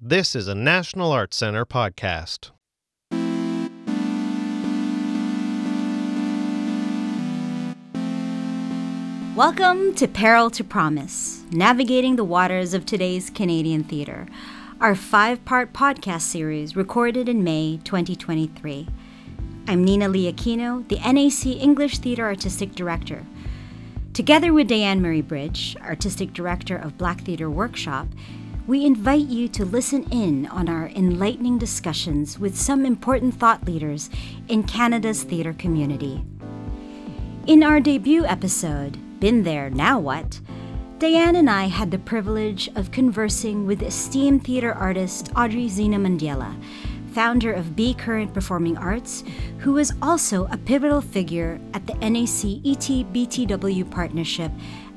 This is a National Arts Center podcast. Welcome to Peril to Promise, Navigating the Waters of Today's Canadian Theatre, our 5-part podcast series recorded in May 2023. I'm Nina Lee Aquino, the NAC English Theatre Artistic Director. Together with Diane Murray Bridge, Artistic Director of Black Theatre Workshop, we invite you to listen in on our enlightening discussions with some important thought leaders in Canada's theatre community. In our debut episode, Been There, Now What?, Diane and I had the privilege of conversing with esteemed theatre artist Audrey Zina Mandiela, founder of Be Current Performing Arts, who is also a pivotal figure at the NAC ET-BTW partnership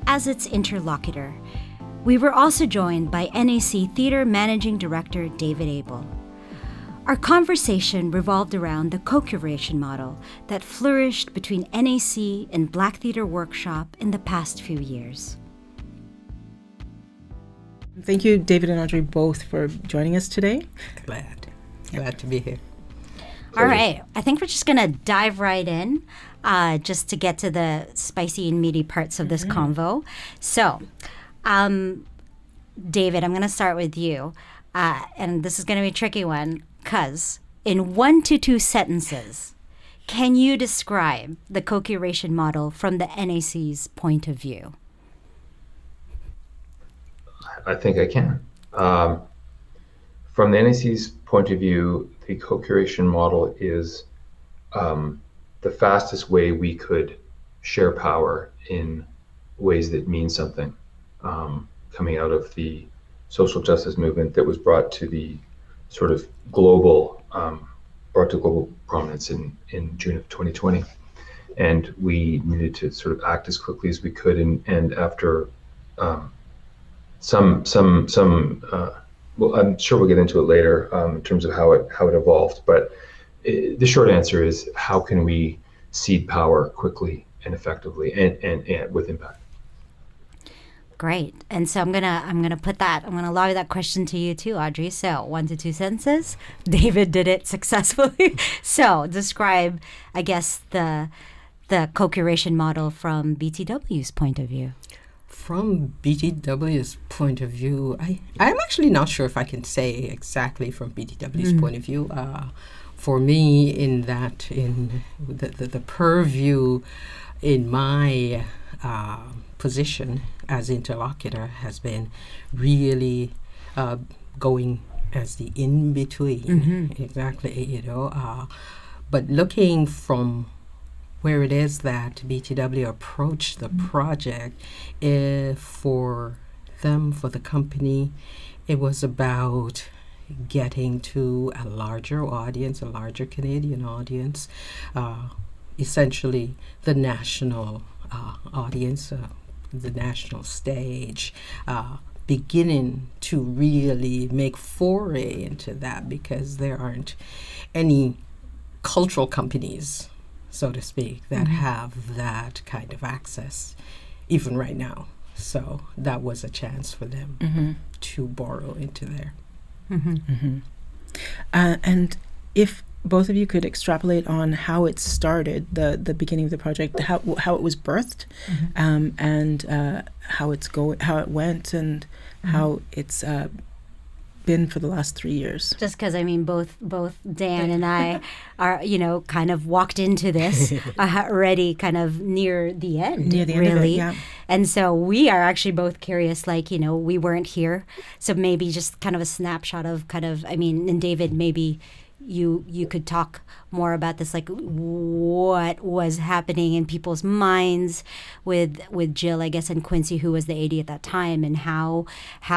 as its interlocutor. We were also joined by NAC Theatre Managing Director David Abel. Our conversation revolved around the co-curation model that flourished between NAC and Black Theatre Workshop in the past few years. Thank you, David and Audrey, both for joining us today. Glad to be here. All right. I think we're just going to dive right in just to get to the spicy and meaty parts of this convo. So, David, I'm going to start with you. And this is going to be a tricky one because in 1 to 2 sentences, can you describe the co-curation model from the NAC's point of view? I think I can. From the NAC's point of view, the co-curation model is the fastest way we could share power in ways that mean something, coming out of the social justice movement that was brought to the sort of global prominence in June of 2020. And we needed to sort of act as quickly as we could. And after well, I'm sure we'll get into it later in terms of how it evolved. But the short answer is, how can we cede power quickly and effectively and with impact? Great. And so I'm gonna allow that question to you too, Audrey. So 1 to 2 sentences. David did it successfully. So describe, I guess, the co-curation model from BTW's point of view. From BTW's point of view, I'm actually not sure if I can say exactly from BTW's point of view. For me, in the purview in my position as interlocutor has been really going as the in-between, exactly, but looking from where it is that BTW approached the project, for the company, it was about getting to a larger audience, a larger Canadian audience, essentially the national audience, the national stage, beginning to really make foray into that, because there aren't any cultural companies, so to speak, that have that kind of access, even right now. So that was a chance for them to borrow into there. And if both of you could extrapolate on how it started, the beginning of the project, how it was birthed, and how it went, and how it's been for the last 3 years. Just because, I mean, both Dan and I are, kind of walked into this already kind of near the end, really. End of it, yeah. And so we are actually both curious, we weren't here. So maybe just kind of a snapshot of and David, maybe you could talk more about this, like what was happening in people's minds with Jill, I guess, and Quincy, who was the AD at that time, and how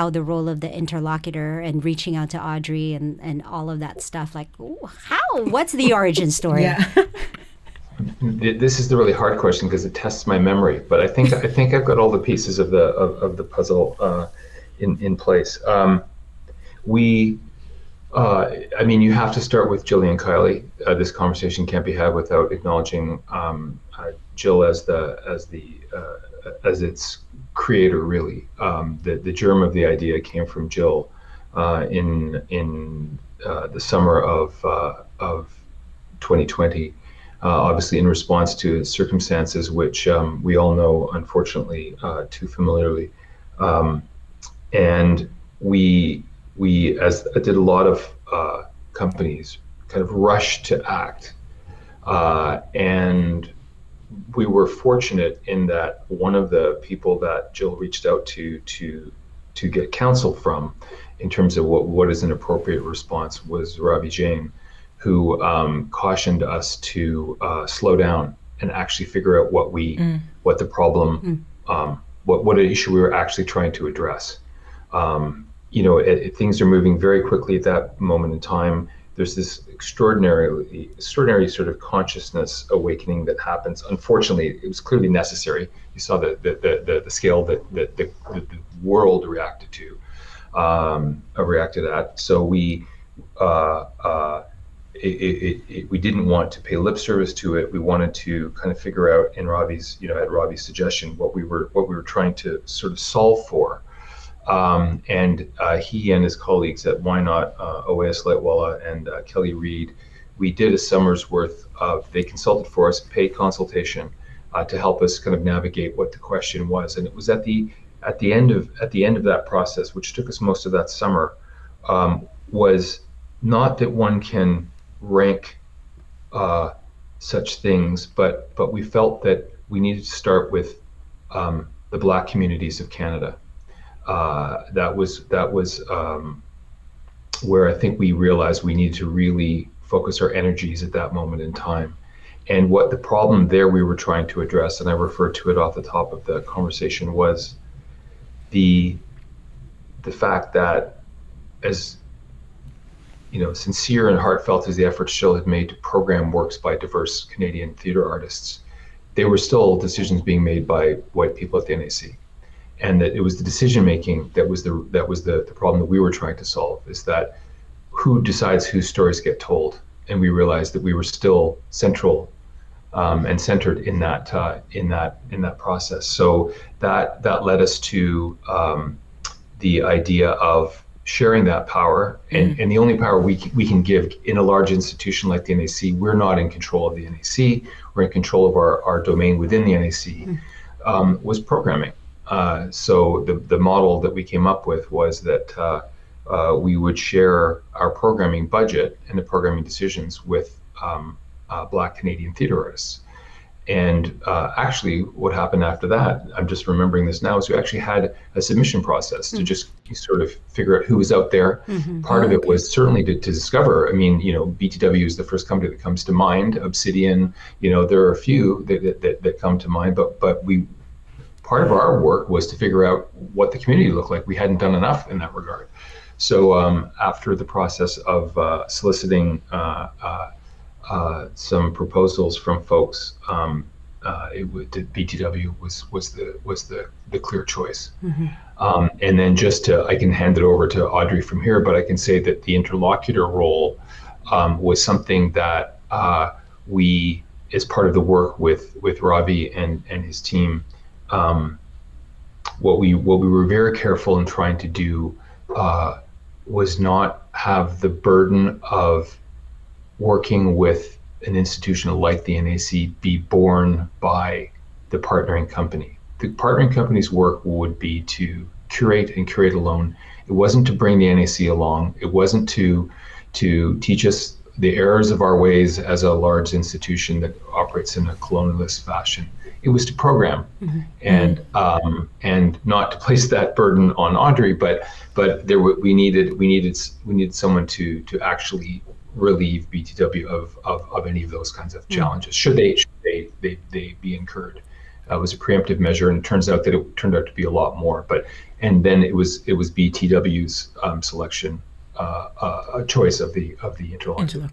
the role of the interlocutor and reaching out to Audrey and all of that stuff. Like, what's the origin story? Yeah. This is the really hard question because it tests my memory, but I think I've got all the pieces of the puzzle in place. You have to start with Jillian Kiley. This conversation can't be had without acknowledging Jill as its creator, really. The germ of the idea came from Jill in the summer of 2020. Obviously, in response to circumstances which we all know, unfortunately, too familiarly, and we as did a lot of companies, kind of rushed to act, and we were fortunate in that one of the people that Jill reached out to get counsel from, in terms of what is an appropriate response, was Ravi Jain, who cautioned us to slow down and actually figure out what the problem, what an issue we were actually trying to address. Things are moving very quickly at that moment in time. There's this extraordinary sort of consciousness awakening that happens. Unfortunately, it was clearly necessary. You saw the scale that the world reacted at. So we didn't want to pay lip service to it. We wanted to kind of figure out, at Ravi's suggestion, what we were trying to sort of solve for. And he and his colleagues at Why Not, Owais Lightwalla and Kelly Reid, we did a summer's worth of, they consulted for us, paid consultation to help us kind of navigate what the question was. And it was at the end of that process, which took us most of that summer, was not that one can rank such things, but we felt that we needed to start with the Black communities of Canada. That was where I think we realized we needed to really focus our energies at that moment in time. And what the problem there we were trying to address, and I referred to it off the top of the conversation, was the fact that, as sincere and heartfelt as the efforts Jill had made to program works by diverse Canadian theatre artists, there were still decisions being made by white people at the NAC. And that it was the decision making that was the problem that we were trying to solve, is that who decides whose stories get told. And we realized that we were still central and centered in that process. So that led us to the idea of sharing that power, and the only power we can give in a large institution like the NAC. We're not in control of the NAC. We're in control of our domain within the NAC. Was programming. So the model that we came up with was that we would share our programming budget and the programming decisions with Black Canadian theatre artists. And actually what happened after that, I'm just remembering this now, is we actually had a submission process to just sort of figure out who was out there. Part of it was certainly to discover, BTW is the first company that comes to mind, Obsidian, there are a few that come to mind, but part of our work was to figure out what the community looked like. We hadn't done enough in that regard. So after the process of soliciting some proposals from folks, BTW was the clear choice. And then I can hand it over to Audrey from here, but I can say that the interlocutor role was something that we, as part of the work with Ravi and his team, what we were very careful in trying to do was not have the burden of working with an institution like the NAC be borne by the partnering company. The partnering company's work would be to curate and curate alone. It wasn't to bring the NAC along. It wasn't to teach us the errors of our ways as a large institution that operates in a colonialist fashion. It was to program, and not to place that burden on Audrey, but we needed someone to actually relieve BTW of any of those kinds of challenges, should they be incurred. It was a preemptive measure, and it turns out to be a lot more. And then it was BTW's selection, a choice of the interlocutor,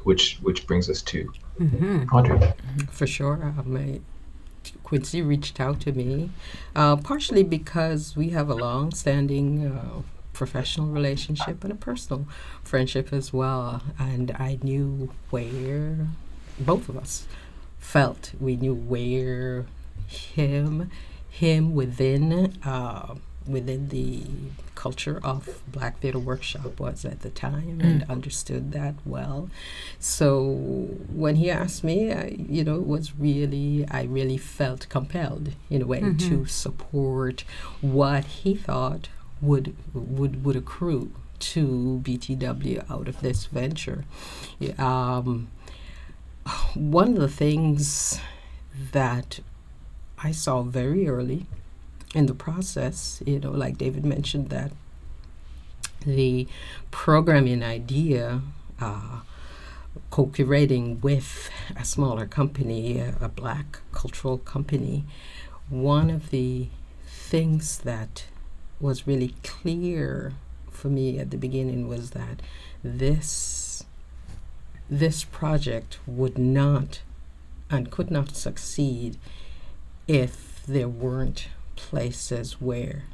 which brings us to Audrey. For sure. Quincy reached out to me, partially because we have a long-standing professional relationship and a personal friendship as well. And I knew where both of us felt. We knew where him within within the culture of Black Theatre Workshop was at the time, and understood that well. So when he asked me, it was really, I really felt compelled in a way to support what he thought would accrue to BTW out of this venture. One of the things that I saw very early in the process, like David mentioned, that the programming idea, co-curating with a smaller company, a Black cultural company, one of the things that was really clear for me at the beginning was that this project would not and could not succeed if there weren't places where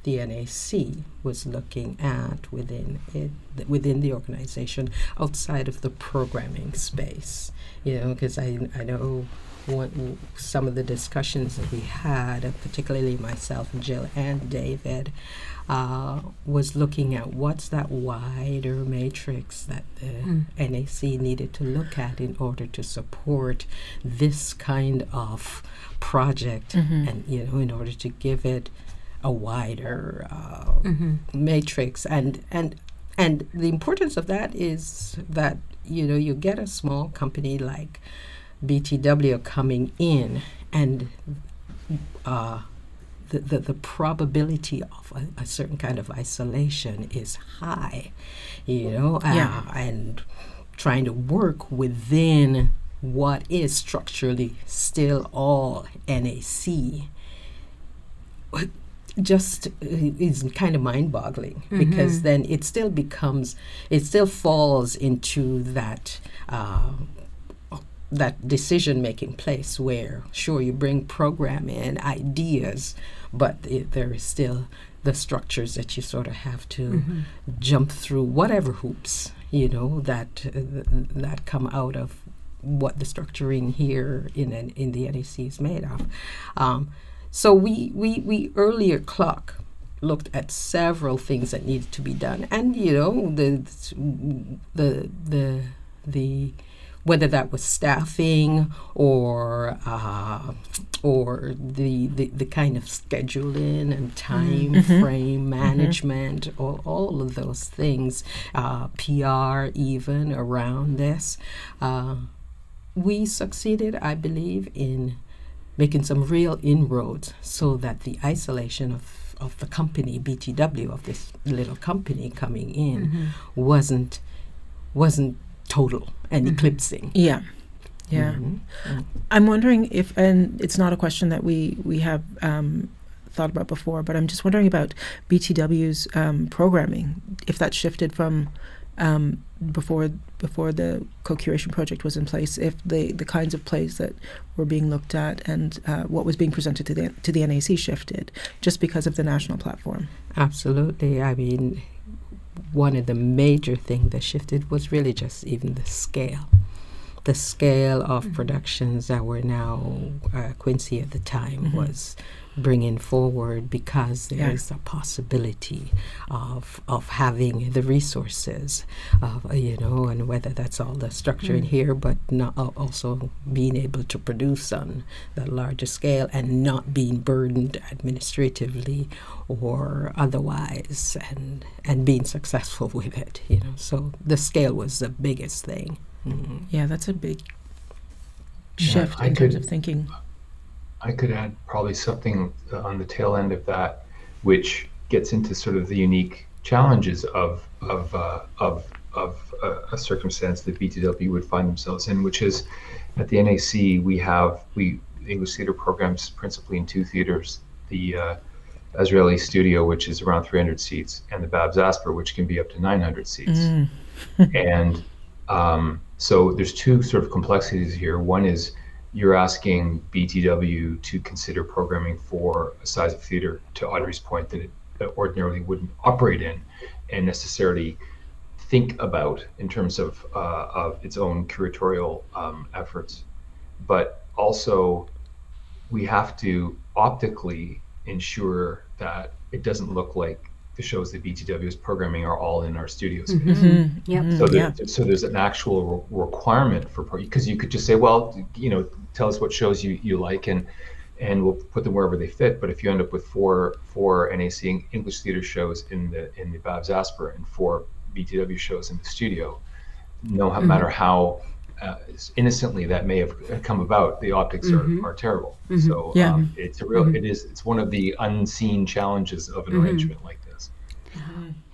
the NAC was looking at within the organization outside of the programming space. Because I know some of the discussions that we had, particularly myself and Jill and David, was looking at what's that wider matrix that the NAC needed to look at in order to support this kind of project, and in order to give it a wider matrix, and the importance of that is that you get a small company like BTW coming in, and the probability of a certain kind of isolation is high, and trying to work within what is structurally still all NAC just is kind of mind-boggling, because then it still falls into that that decision-making place where, sure, you bring programming and ideas, but there is still the structures that you sort of have to jump through, whatever hoops, that come out of what the structuring here in the NAC is made of. So we earlier looked at several things that needed to be done, and the whether that was staffing or the kind of scheduling and time frame management, all of those things, PR even around this. We succeeded, I believe, in making some real inroads so that the isolation of the company, BTW, of this little company coming in, wasn't total and eclipsing. Yeah. I'm wondering if, and it's not a question that we have thought about before, but I'm just wondering about BTW's programming, if that shifted from before the co-curation project was in place, if the kinds of plays that were being looked at and what was being presented to the NAC shifted just because of the national platform. Absolutely. I mean, one of the major things that shifted was really just even the scale. The scale of productions that were now, Quincy at the time was bringing forward, because there is a possibility of having the resources, and whether that's all the structure in here, but not also being able to produce on the larger scale and not being burdened administratively or otherwise, and being successful with it. So the scale was the biggest thing. Yeah, that's a big shift in terms of thinking. I could add probably something on the tail end of that, which gets into sort of the unique challenges of a circumstance that BTW would find themselves in, which is at the NAC the English theater programs principally in two theaters, the Azrieli Studio, which is around 300 seats, and the Babs Asper, which can be up to 900 seats. And so there's two sort of complexities here. One is you're asking BTW to consider programming for a size of theater, to Audrey's point, that it ordinarily wouldn't operate in and necessarily think about in terms of its own curatorial efforts. But also we have to optically ensure that it doesn't look like the shows that BTW is programming are all in our studio space. Yep. So there's an actual requirement for, because you could just say, well, tell us what shows you like, and we'll put them wherever they fit. But if you end up with four NAC English theater shows in the Babs Asper and 4 BTW shows in the studio, no matter how innocently that may have come about, the optics are terrible. So it's one of the unseen challenges of an arrangement like this.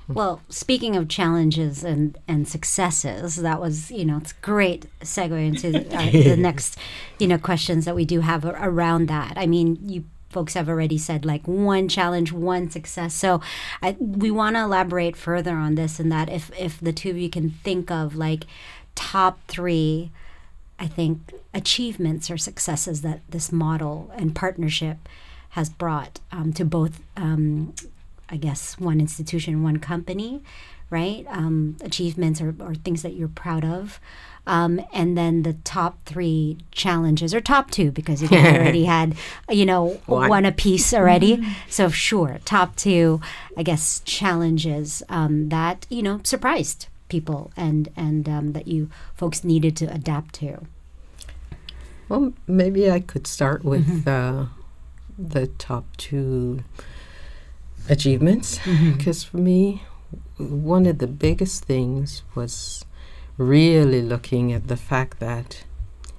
Well, speaking of challenges and successes, that was, it's great segue into the next, questions that we do have around that. I mean, you folks have already said like one challenge, one success. So we want to elaborate further on this, and that if the two of you can think of like top 3, I think, achievements or successes that this model and partnership has brought to both, I guess, one institution, one company, right? Achievements or things that you're proud of. And then the top 3 challenges, or top 2, because you guys already had, one apiece already. So sure, top 2, I guess, challenges that, surprised people and that you folks needed to adapt to. Well, maybe I could start with the top 2 achievements, because for me, one of the biggest things was really looking at the fact that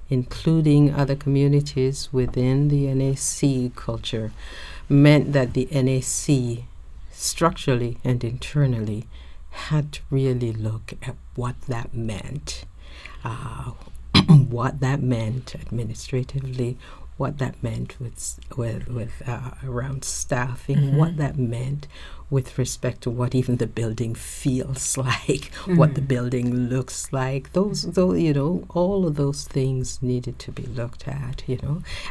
including other communities within the NAC culture meant that the NAC structurally and internally had to really look at what that meant, what that meant administratively, what that meant with around staffing, what that meant with respect to what even the building feels like, what the building looks like. Those, all of those things needed to be looked at,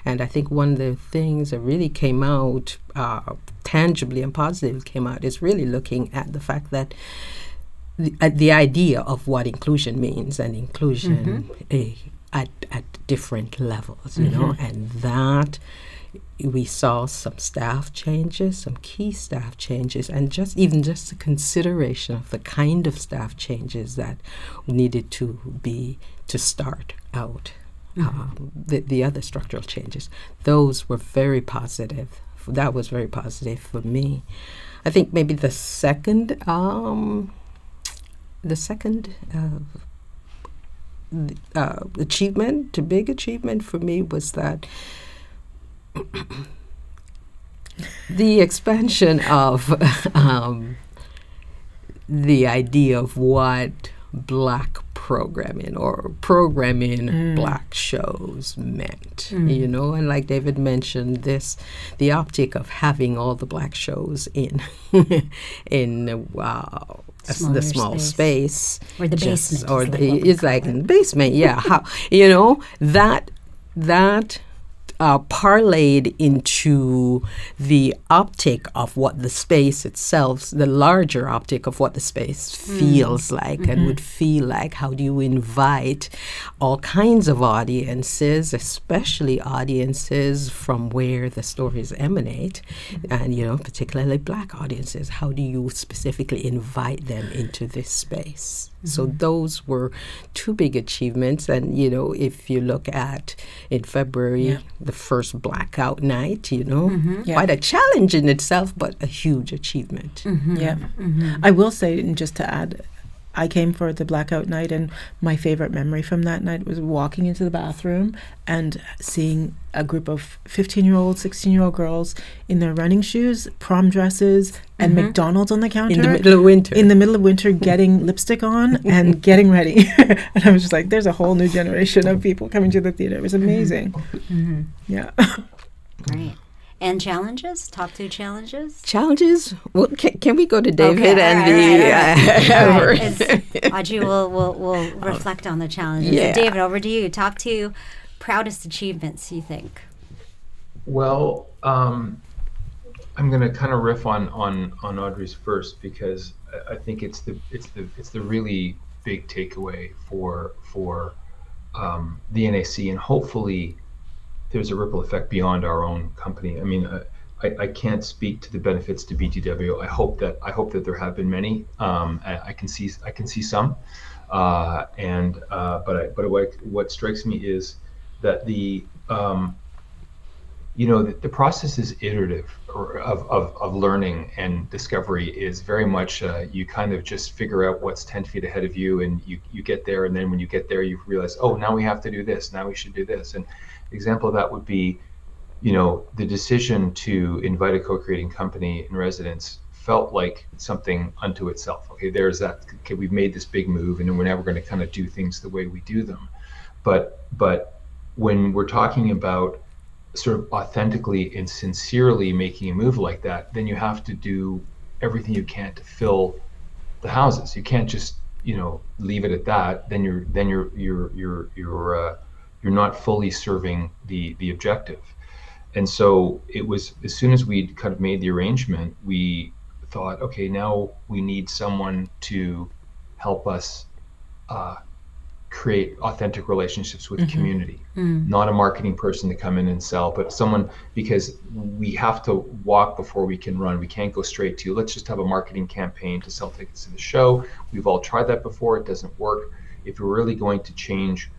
And I think one of the things that really came out tangibly and positively came out is really looking at the fact that the idea of what inclusion means, and inclusion at different levels, and that we saw some staff changes, some key staff changes, and just the consideration of the kind of staff changes that needed to start out. The other structural changes, those were very positive. That was very positive for me. I think maybe the second achievement, the big achievement for me, was that the expansion of the idea of what Black programming or programming Black shows meant, and like David mentioned, the optic of having all the Black shows in the small space, or the basement, or it's like in the basement, that parlayed into the optic of what the space itself, the larger optic of what the space feels like and would feel like. How do you invite all kinds of audiences, especially audiences from where the stories emanate, and, particularly Black audiences? How do you specifically invite them into this space? So those were 2 big achievements. And, if you look at in February, the first Blackout night, quite a challenge in itself, but a huge achievement. I will say, and just to add, I came for the Blackout night, and my favorite memory from that night was walking into the bathroom and seeing a group of 15-year-old, 16-year-old girls in their running shoes, prom dresses, and McDonald's on the counter. In the middle of winter. In the middle of winter, getting lipstick on and getting ready. And I was just like, there's a whole new generation of people coming to the theater. It was amazing. Yeah. Great. And challenges? Top 2 challenges? Challenges? Well, can we go to David Audrey will reflect on the challenges. Yeah. So David, over to you. Top 2 proudest achievements, you think? Well, I'm going to kind of riff on Audrey's first, because I think it's the really big takeaway for the NAC, and hopefully there's a ripple effect beyond our own company. I mean, I can't speak to the benefits to BTW. I hope that there have been many. I can see some, but what strikes me is that the process is iterative, of learning and discovery is very much you kind of just figure out what's 10 feet ahead of you, and you get there, and then when you get there you realize, oh, now we have to do this, now we should do this. And an example of that would be, the decision to invite a co-creating company in residence felt like something unto itself. Okay, there's that. Okay, we've made this big move, and we're now going to kind of do things the way we do them. But when we're talking about sort of authentically and sincerely making a move like that, then you have to do everything you can to fill the houses. You can't just leave it at that. Then you're not fully serving the objective. And so it was, as soon as we kind of made the arrangement, we thought, okay, now we need someone to help us create authentic relationships with the community. Not a marketing person to come in and sell, but someone, because we have to walk before we can run. We can't go straight to, let's just have a marketing campaign to sell tickets to the show. We've all tried that before. It doesn't work. If we're really going to change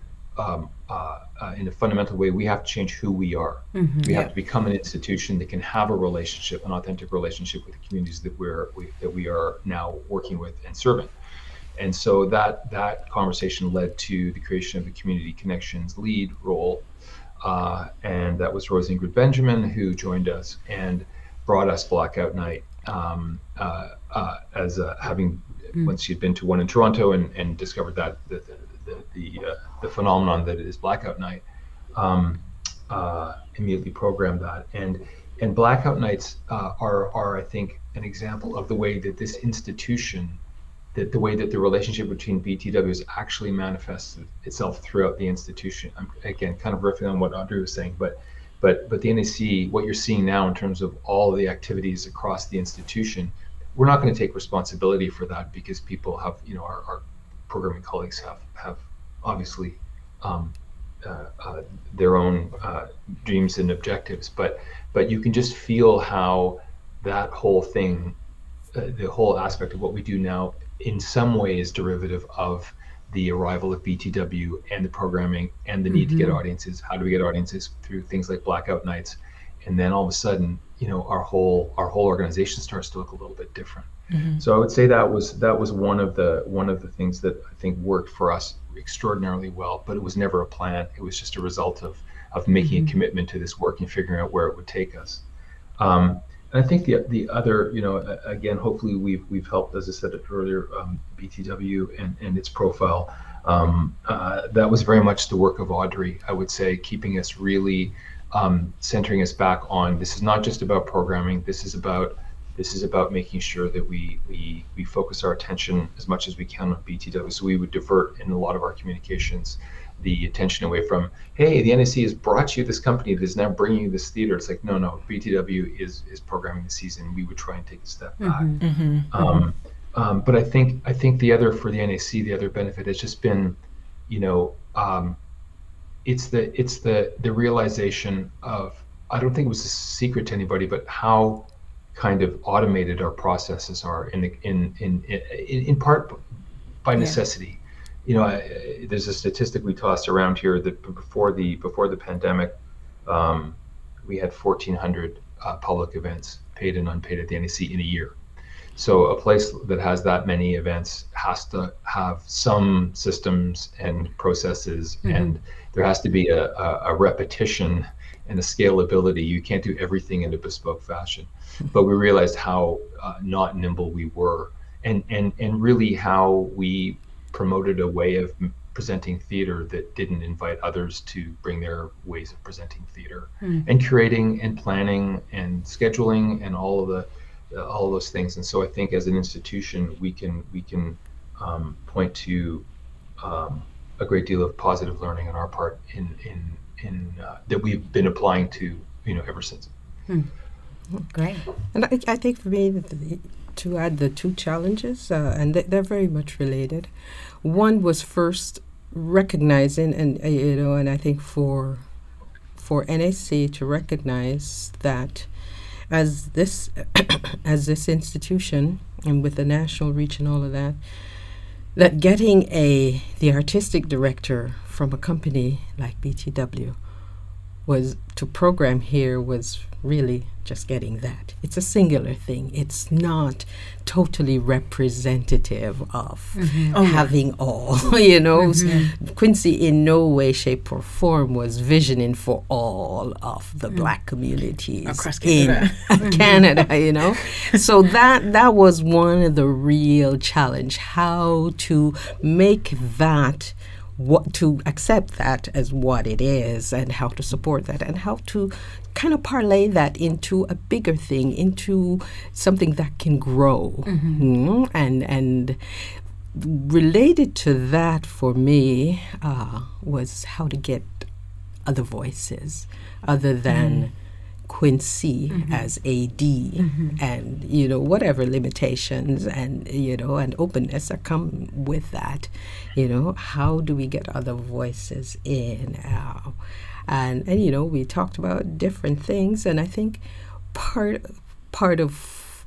in a fundamental way, we have to change who we are. We have to become an institution that can have a relationship, an authentic relationship with the communities that we are now working with and serving. And so that conversation led to the creation of the Community Connections lead role, and that was Rose Ingrid Benjamin, who joined us and brought us Blackout Night, as having once she'd been to one in Toronto and discovered that the phenomenon that is Blackout Night, immediately programmed that. And Blackout Nights are, I think, an example of the way that this institution, that the way that the relationship between BTW has actually manifested itself throughout the institution. I'm, again, kind of riffing on what Audrey was saying, but the NAC, what you're seeing now in terms of all of the activities across the institution, we're not going to take responsibility for that, because people have, our programming colleagues have obviously their own dreams and objectives, but you can just feel how that whole thing, the whole aspect of what we do now, in some way is derivative of the arrival of BTW and the programming and the need to get audiences. How do we get audiences? Through things like Blackout Nights, and then all of a sudden, our whole organization starts to look a little bit different. So I would say that was one of the things that I think worked for us extraordinarily well, but it was never a plan. It was just a result of making a commitment to this work and figuring out where it would take us. And I think the other, again, hopefully we've helped, as I said earlier, BTW and its profile. That was very much the work of Audrey, I would say, keeping us really centering us back on, this is not just about programming. This is about making sure that we focus our attention as much as we can on BTW. So we would divert in a lot of our communications the attention away from, hey, the NAC has brought you this company that is now bringing you this theater. It's like, no, BTW is programming the season. We would try and take a step back. But I think the other, for the NAC, the other benefit has just been, it's the realization of, I don't think it was a secret to anybody, but how kind of automated our processes are in part by necessity. There's a statistic we toss around here that before the pandemic, we had 1,400 public events, paid and unpaid, at the NAC in a year. So a place that has that many events has to have some systems and processes, and there has to be a repetition and a scalability. You can't do everything in a bespoke fashion. But we realized how not nimble we were, and really how we promoted a way of presenting theater that didn't invite others to bring their ways of presenting theater, and curating and planning and scheduling and all of those things. And so I think as an institution, we can point to a great deal of positive learning on our part in that we've been applying to ever since. Great. And I think for me, to add the two challenges, and they're very much related. One was first recognizing, and I think for NAC to recognize that as this as this institution, and with the national reach and all of that, that getting the artistic director from a company like BTW was to program here was really just getting that. It's a singular thing. It's not totally representative of having all, Quincy in no way, shape, or form was visioning for all of the Black communities across Canada. in Canada, So that was one of the real challenge, how to make that, to accept that as what it is, and how to support that, and how to kind of parlay that into a bigger thing, into something that can grow. And related to that for me was how to get other voices other than Quincy as AD, and whatever limitations and and openness that come with that. How do we get other voices in? And we talked about different things, and I think part of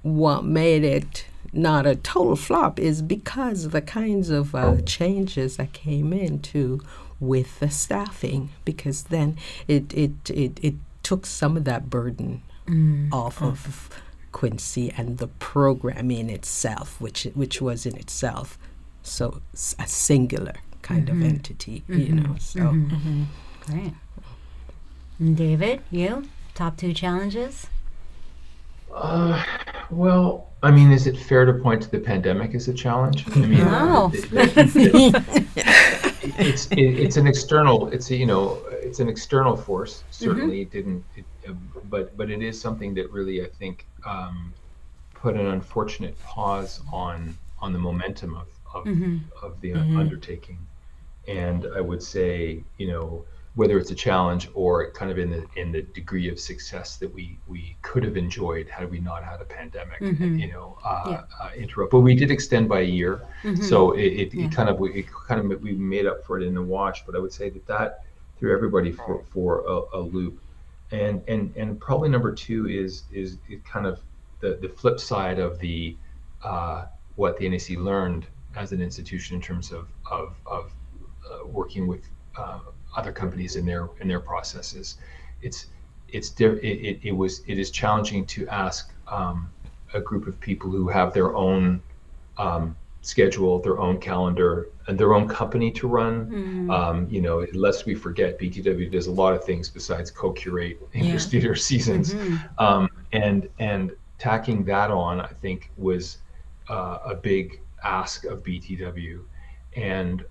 what made it not a total flop is because of the kinds of changes that came into with the staffing, because then it took some of that burden off of Quincy and the programming itself, which was in itself so a singular kind of entity, So Great. And David, you top 2 challenges? Well, I mean, is it fair to point to the pandemic as a challenge? I mean, No. it's an external. It's an external force. Certainly, but it is something that really, I think, put an unfortunate pause on the momentum of the undertaking. And I would say, whether it's a challenge or kind of in the degree of success that we could have enjoyed had we not had a pandemic, interrupt. But we did extend by a year, so we made up for it in the wash. But I would say that threw everybody for a loop. And probably number 2 is kind of the flip side of the what the NAC learned as an institution in terms of working with other companies in their processes. It is challenging to ask a group of people who have their own schedule, their own calendar, and their own company to run. Lest we forget, BTW does a lot of things besides co-curate English theater seasons, and tacking that on, I think, was a big ask of BTW, and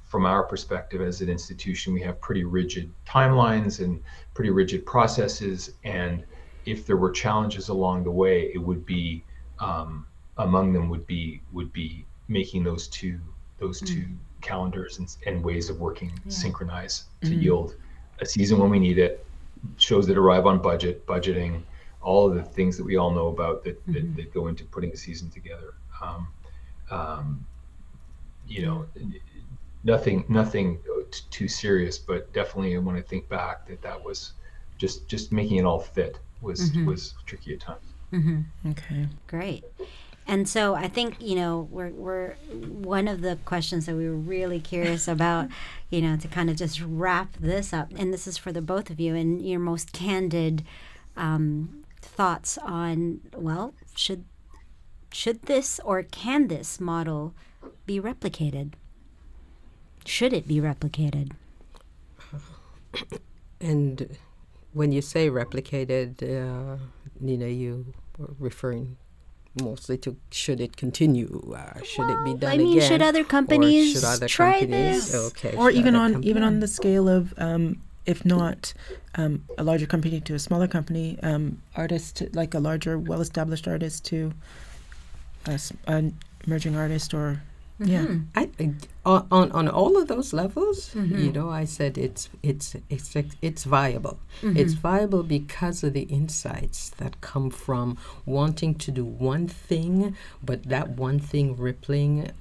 from our perspective as an institution, we have pretty rigid timelines and pretty rigid processes. And if there were challenges along the way, it would be among them would be making those two calendars and ways of working synchronize to yield a season when we need it, shows that arrive on budgeting, all of the things that we all know about that go into putting a season together. Nothing too serious, but definitely when I think back, that was just making it all fit was tricky at times. Okay, great. And so I think we're one of the questions that we were really curious about, to kind of just wrap this up, and this is for the both of you, and your most candid thoughts on, well, should this or can this model be replicated? Should it be replicated? And when you say replicated, you are referring mostly to should it continue? Should it be done again? I mean, should other companies try this? Okay. Or even on the scale of, if not a larger company to a smaller company, artist, like a larger, well-established artist to an emerging artist, or on all of those levels, I said it's viable. It's viable because of the insights that come from wanting to do one thing, but that one thing rippling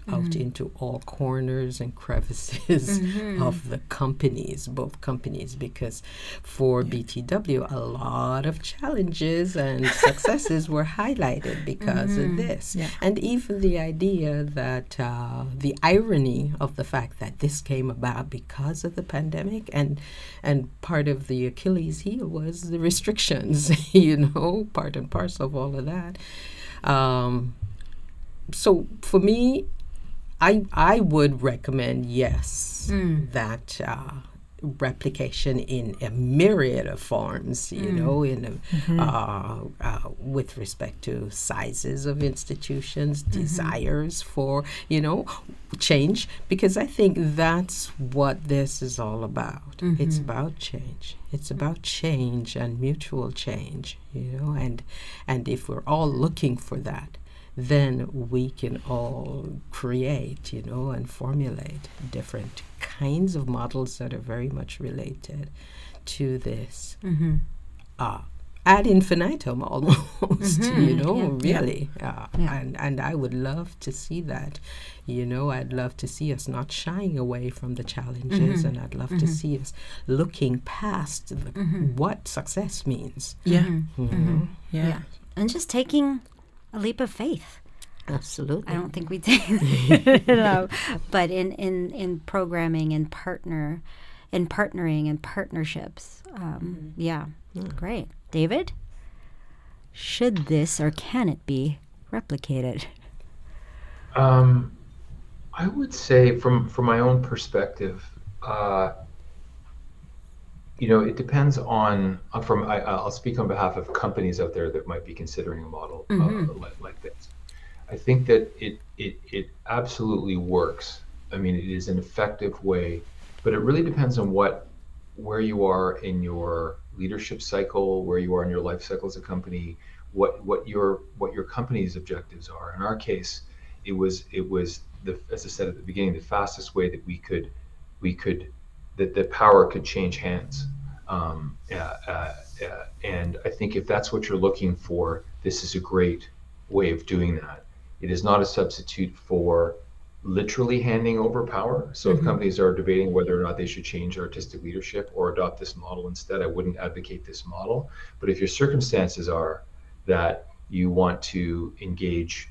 out into all corners and crevices of the companies, both companies, because for BTW, a lot of challenges and successes were highlighted because of this. Yeah. And even the idea that the irony of the fact that this came about because of the pandemic, and part of the Achilles heel was the restrictions, part and parcel of all of that. So for me, I would recommend, yes, that replication in a myriad of forms, with respect to sizes of institutions, desires for, change, because I think that's what this is all about. It's about change. It's about change and mutual change, and if we're all looking for that, then we can all create, and formulate different kinds of models that are very much related to this. Ad infinitum almost, really. And I would love to see that. I'd love to see us not shying away from the challenges, and I'd love to see us looking past what success means. Yeah. And just taking a leap of faith. Absolutely. I don't think we take it, but in programming and partnering and partnerships. Great. David, should this or can it be replicated? I would say from my own perspective, it depends on, I'll speak on behalf of companies out there that might be considering a model like this. I think that it absolutely works. I mean, it is an effective way, but it really depends on where you are in your leadership cycle, where you are in your life cycle as a company, what your company's objectives are. In our case, it was as I said at the beginning, the fastest way that that the power could change hands. And I think if that's what you're looking for, this is a great way of doing that. It is not a substitute for literally handing over power. So if companies are debating whether or not they should change artistic leadership or adopt this model instead, I wouldn't advocate this model. But if your circumstances are that you want to engage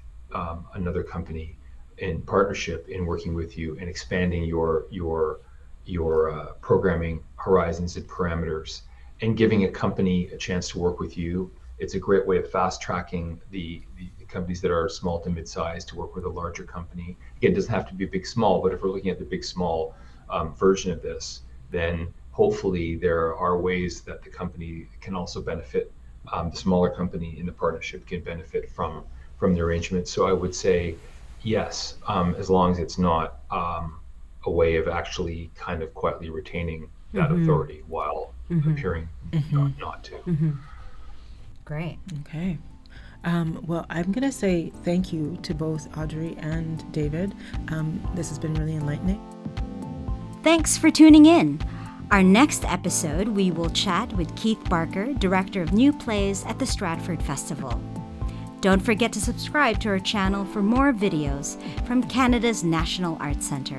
another company in partnership in working with you and expanding your programming horizons and parameters, and giving a company a chance to work with you, it's a great way of fast tracking the companies that are small to mid-sized to work with a larger company. Again, it doesn't have to be big small, but if we're looking at the big small version of this, then hopefully there are ways that the company can also benefit. The smaller company in the partnership can benefit from the arrangement. So I would say yes, as long as it's not a way of actually kind of quietly retaining that authority while appearing not to. Great. Okay. Well, I'm going to say thank you to both Audrey and David. This has been really enlightening. Thanks for tuning in. Our next episode, we will chat with Keith Barker, Director of New Plays at the Stratford Festival. Don't forget to subscribe to our channel for more videos from Canada's National Arts Centre.